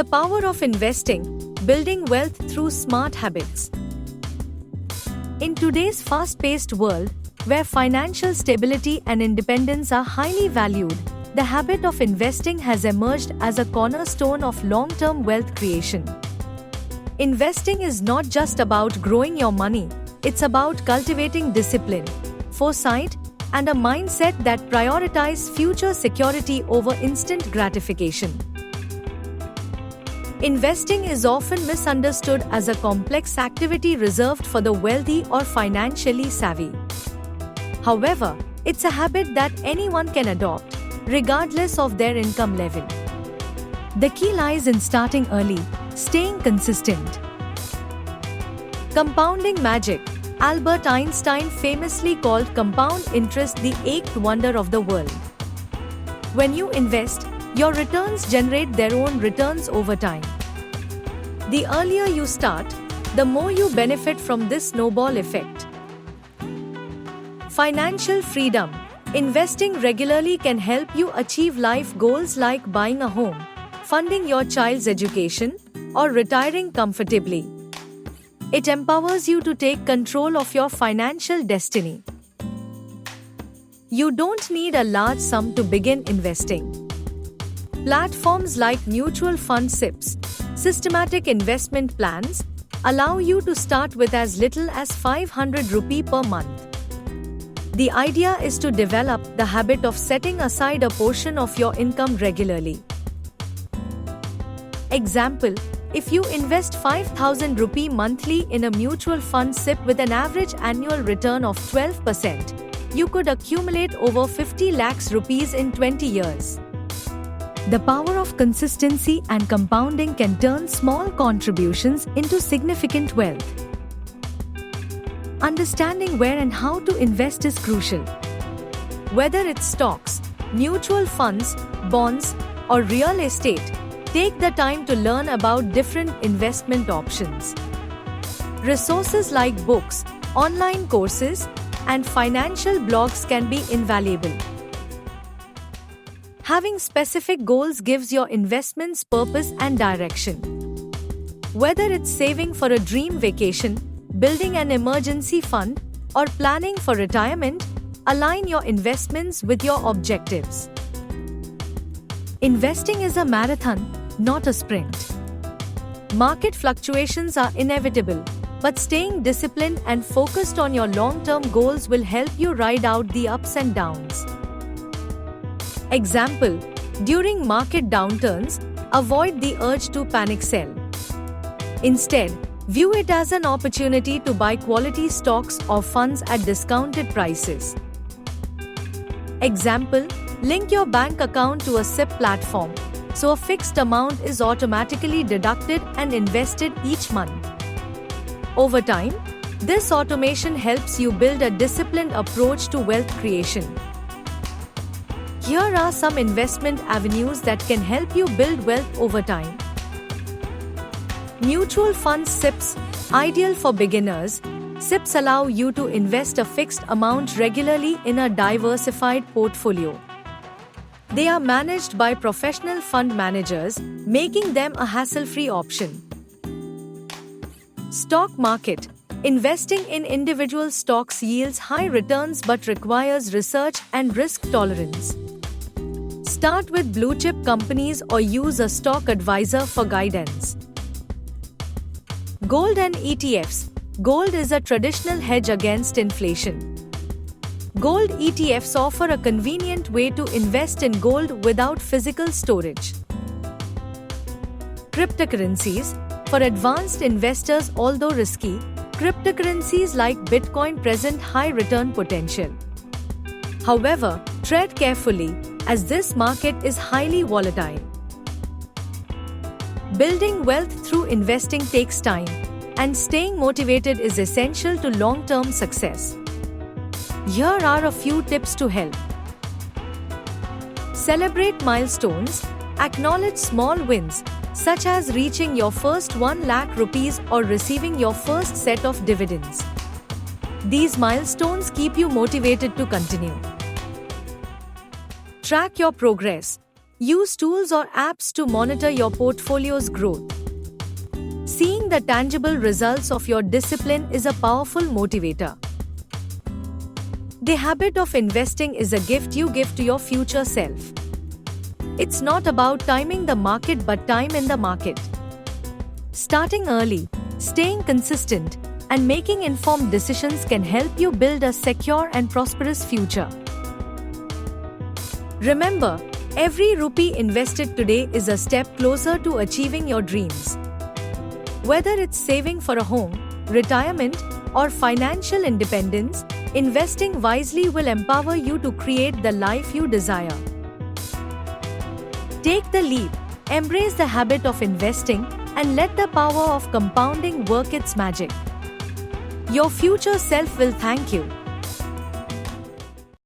The power of investing, building wealth through smart habits. In today's fast-paced world, where financial stability and independence are highly valued, the habit of investing has emerged as a cornerstone of long-term wealth creation. Investing is not just about growing your money, it's about cultivating discipline, foresight, and a mindset that prioritizes future security over instant gratification. Investing is often misunderstood as a complex activity reserved for the wealthy or financially savvy. However, it's a habit that anyone can adopt, regardless of their income level. The key lies in starting early, staying consistent. Compounding magic. Albert Einstein famously called compound interest the eighth wonder of the world. When you invest, your returns generate their own returns over time. The earlier you start, the more you benefit from this snowball effect. Financial freedom. Investing regularly can help you achieve life goals like buying a home, funding your child's education, or retiring comfortably. It empowers you to take control of your financial destiny. You don't need a large sum to begin investing. Platforms like mutual fund SIPs, systematic investment plans, allow you to start with as little as 500 rupee per month. The idea is to develop the habit of setting aside a portion of your income regularly. Example, if you invest 5,000 rupee monthly in a mutual fund SIP with an average annual return of 12%, you could accumulate over 50 lakhs rupees in 20 years. The power of consistency and compounding can turn small contributions into significant wealth. Understanding where and how to invest is crucial. Whether it's stocks, mutual funds, bonds, or real estate, take the time to learn about different investment options. Resources like books, online courses, and financial blogs can be invaluable. Having specific goals gives your investments purpose and direction. Whether it's saving for a dream vacation, building an emergency fund, or planning for retirement, align your investments with your objectives. Investing is a marathon, not a sprint. Market fluctuations are inevitable, but staying disciplined and focused on your long-term goals will help you ride out the ups and downs. Example, during market downturns, avoid the urge to panic sell. Instead, view it as an opportunity to buy quality stocks or funds at discounted prices. Example, link your bank account to a SIP platform, so a fixed amount is automatically deducted and invested each month. Over time, this automation helps you build a disciplined approach to wealth creation. Here are some investment avenues that can help you build wealth over time. Mutual fund SIPs, ideal for beginners. SIPs allow you to invest a fixed amount regularly in a diversified portfolio. They are managed by professional fund managers, making them a hassle-free option. Stock market. Investing in individual stocks yields high returns but requires research and risk tolerance. Start with blue-chip companies or use a stock advisor for guidance. Gold and ETFs. Gold is a traditional hedge against inflation. Gold ETFs offer a convenient way to invest in gold without physical storage. Cryptocurrencies. For advanced investors, although risky, cryptocurrencies like Bitcoin present high return potential. However, tread carefully, as this market is highly volatile. Building wealth through investing takes time, and staying motivated is essential to long-term success. Here are a few tips to help. Celebrate milestones. Acknowledge small wins, such as reaching your first 1 lakh rupees or receiving your first set of dividends. These milestones keep you motivated to continue. Track your progress. Use tools or apps to monitor your portfolio's growth. Seeing the tangible results of your discipline is a powerful motivator. The habit of investing is a gift you give to your future self. It's not about timing the market but time in the market. Starting early, staying consistent, and making informed decisions can help you build a secure and prosperous future. Remember, every rupee invested today is a step closer to achieving your dreams. Whether it's saving for a home, retirement, or financial independence, investing wisely will empower you to create the life you desire. Take the leap, embrace the habit of investing, and let the power of compounding work its magic. Your future self will thank you.